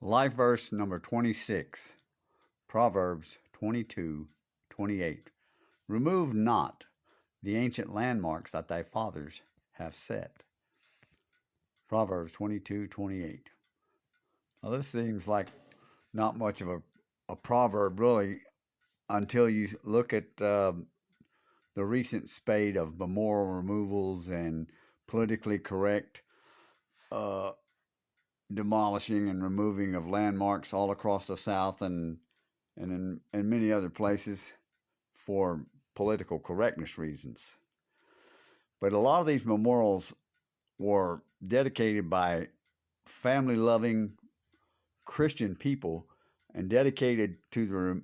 Life verse number 26, Proverbs 22:28. Remove not the ancient landmarks that thy fathers have set. Proverbs 22:28. Now, this seems like not much of a proverb, really, until you look at the recent spate of memorial removals and politically correct uh, demolishing and removing of landmarks all across the South and in many other places for political correctness reasons. But a lot of these memorials were dedicated by family loving Christian people and dedicated to the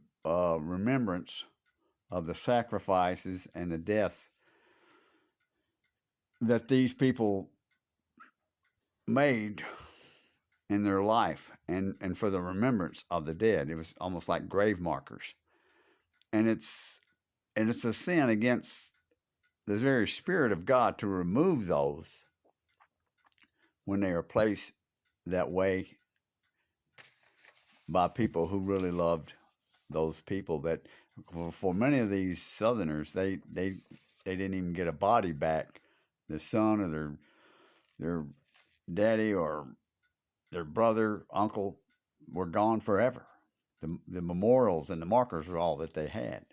remembrance of the sacrifices and the deaths that these people made in their life and for the remembrance of the dead. It was almost like grave markers. And it's a sin against the very spirit of God to remove those when they are placed that way by people who really loved those people. That for many of these Southerners, they didn't even get a body back. The son or their daddy or their brother, uncle were gone forever. The memorials and the markers were all that they had.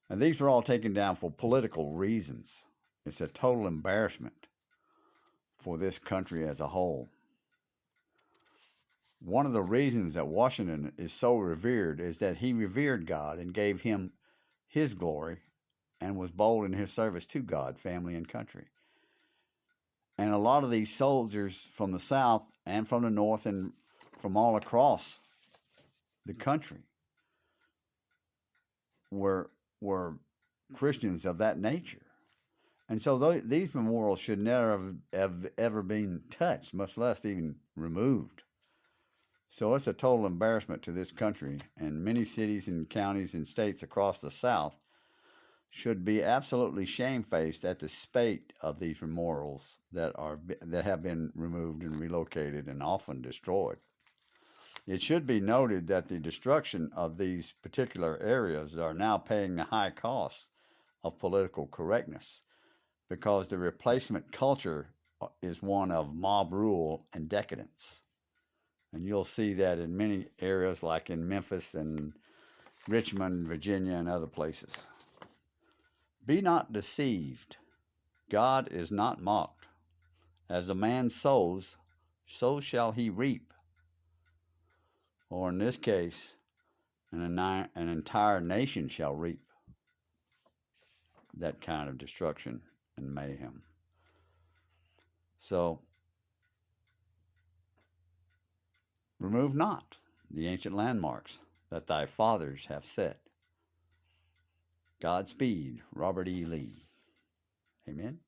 And these were all taken down for political reasons. It's a total embarrassment for this country as a whole. One of the reasons that Washington is so revered is that he revered God and gave him his glory and was bold in his service to God, family, and country. And a lot of these soldiers from the South and from the North and from all across the country were Christians of that nature. And so these memorials should never have ever been touched, much less even removed. So it's a total embarrassment to this country, and many cities and counties and states across the South should be absolutely shamefaced at the spate of these memorials that have been removed and relocated and often destroyed. It should be noted that the destruction of these particular areas are now paying the high cost of political correctness, because the replacement culture is one of mob rule and decadence. And you'll see that in many areas like in Memphis and Richmond, Virginia, and other places. Be not deceived. God is not mocked. As a man sows, so shall he reap. Or in this case, an entire nation shall reap that kind of destruction and mayhem. So, remove not the ancient landmarks that thy fathers have set. Godspeed, Robert E. Lee. Amen.